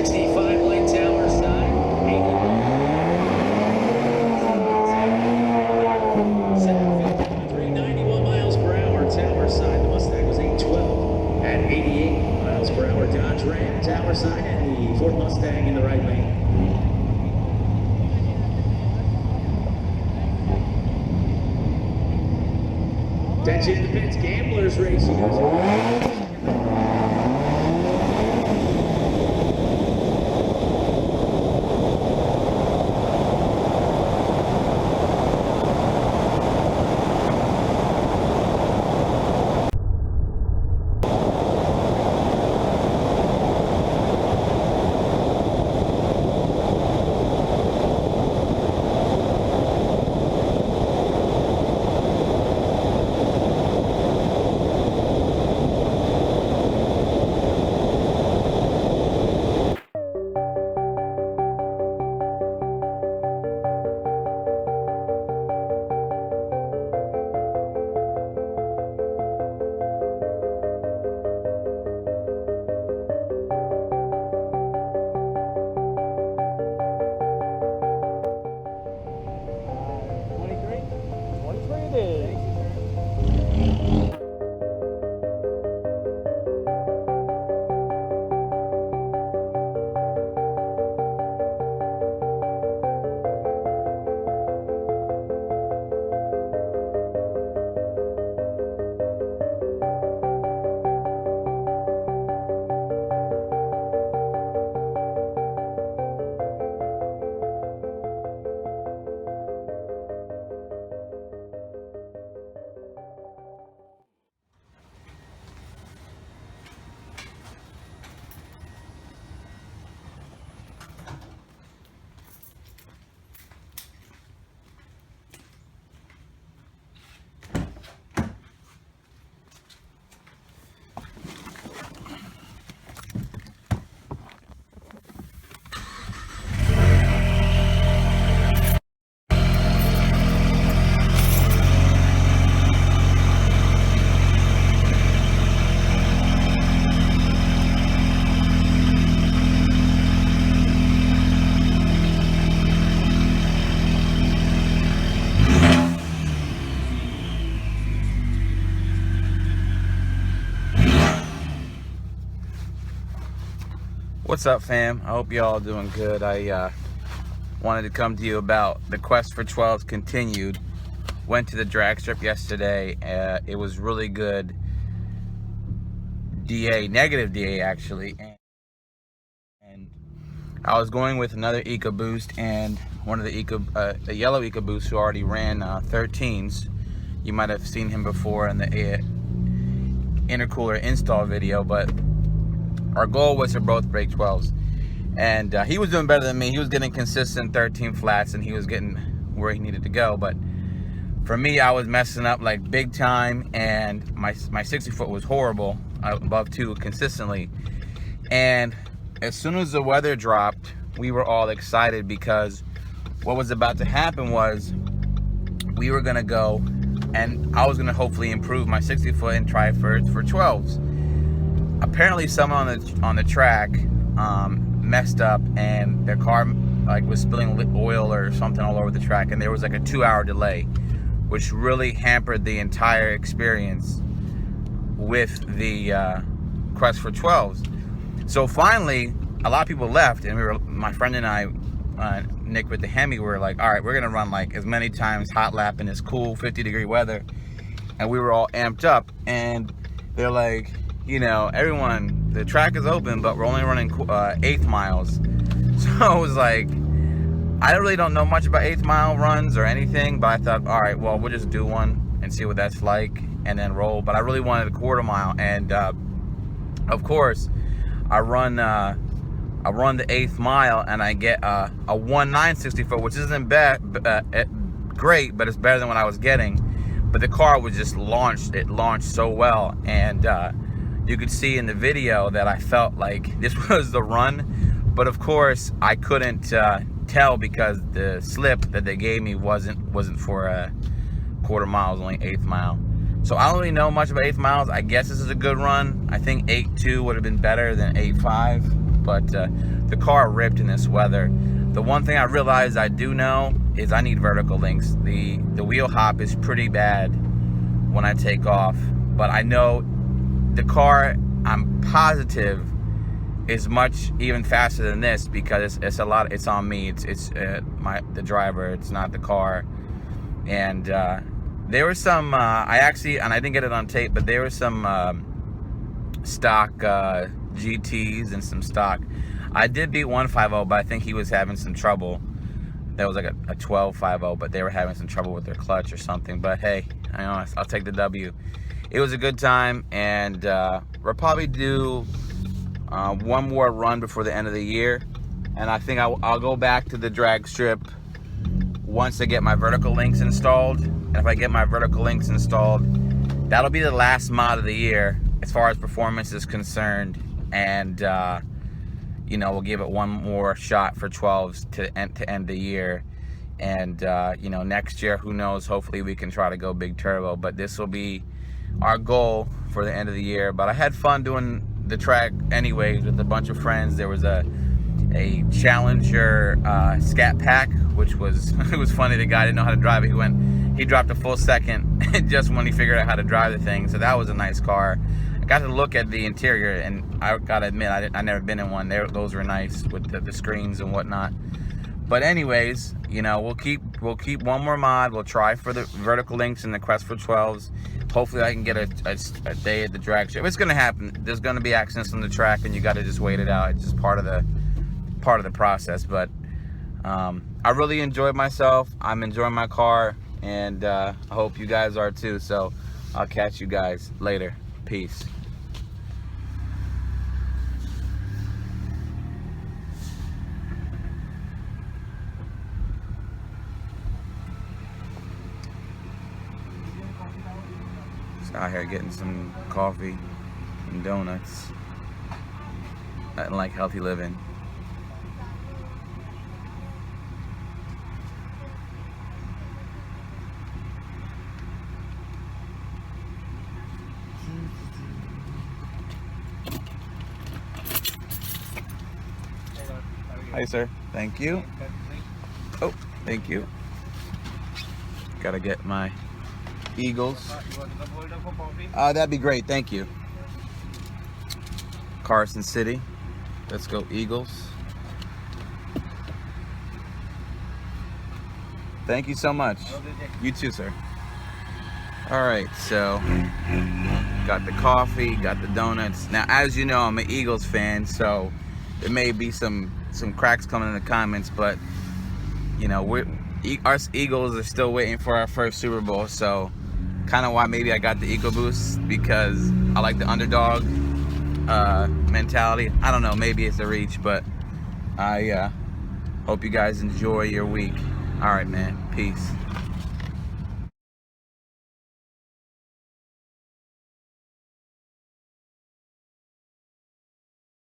65 lane tower side. 391 miles per hour tower side. The Mustang was 812 at 88 miles per hour. Dodge Ram tower side, and the Ford Mustang in the right lane. Attention to the pits, gamblers racing. What's up, fam? I hope y'all doing good. I wanted to come to you about the quest for 12s continued. Went to the drag strip yesterday. It was really good DA, negative DA actually. And I was going with another Ecoboost and one of the yellow Ecoboost who already ran 13s. You might have seen him before in the intercooler install video, but our goal was to both break 12s, and he was doing better than me. He was getting consistent 13 flats, and he was getting where he needed to go. But for me, I was messing up like big time, and my 60 foot was horrible, above 2 consistently. And as soon as the weather dropped, we were all excited because what was about to happen was we were gonna go, and I was gonna hopefully improve my 60 foot and try for 12s. Apparently someone on the track messed up, and their car like was spilling oil or something all over the track, and there was like a 2-hour delay, which really hampered the entire experience with the quest for 12s. So finally, a lot of people left, and my friend and I, Nick with the Hemi, were like, all right, we're gonna run like as many times hot lap in this cool 50-degree weather. And we were all amped up, and they're like, you know, everyone, the track is open, but we're only running 8th miles. So I was like, I really don't know much about 8th mile runs or anything, but I thought, all right, well, we'll just do one and see what that's like and then roll. But I really wanted a 1/4 mile, and of course I run the 8th mile, and I get a 1.960 foot, which isn't bad, great, but it's better than what I was getting. But the car was just launched. It launched so well, and you could see in the video that I felt like this was the run. But of course, I couldn't tell because the slip that they gave me wasn't for a 1/4 mile, it was only 8th mile. So I don't really know much about 8th miles. I guess this is a good run. I think 8.2 would have been better than 8.5, but the car ripped in this weather. The one thing I realized I do know is I need vertical links. The wheel hop is pretty bad when I take off, but I know the car, I'm positive, is much even faster than this, because it's a lot. It's on me. It's the driver. It's not the car. And there was some. I didn't get it on tape, but there was some stock GTs and some stock. I did beat 150, but I think he was having some trouble. That was like a 1250, but they were having some trouble with their clutch or something. But hey, I'll take the W. It was a good time, and we'll probably do one more run before the end of the year, and I think I'll go back to the drag strip once I get my vertical links installed. And if I get my vertical links installed, that'll be the last mod of the year as far as performance is concerned, and we'll give it one more shot for 12s to end the year. And next year, who knows, hopefully we can try to go big turbo, but this will be our goal for the end of the year. But I had fun doing the track anyways with a bunch of friends. There was a Challenger Scat Pack, which was it was funny. The guy didn't know how to drive it. He dropped a full second just when he figured out how to drive the thing. So that was a nice car. I got to look at the interior, and I gotta admit, I never been in one. Those were nice with the screens and whatnot. But anyways, we'll keep one more mod. We'll try for the vertical links and the Quest for 12s. Hopefully I can get a day at the drag strip. It's gonna happen. There's gonna be accidents on the track, and you got to just wait it out. It's just part of the process. But I really enjoyed myself. I'm enjoying my car, and I hope you guys are too. So I'll catch you guys later. Peace. Out here getting some coffee and donuts. Nothing like healthy living. Hi, sir. Thank you. Oh, thank you. Gotta get my Eagles. That'd be great, thank you. Carson City. Let's go Eagles. Thank you so much. You too, sir. All right, so got the coffee, got the donuts. Now, as you know, I'm an Eagles fan, so there may be some cracks coming in the comments, but us Eagles are still waiting for our first Super Bowl, so kind of why maybe I got the Ecobeast, because I like the underdog mentality. I don't know, maybe it's a reach, but I hope you guys enjoy your week. All right, man. Peace.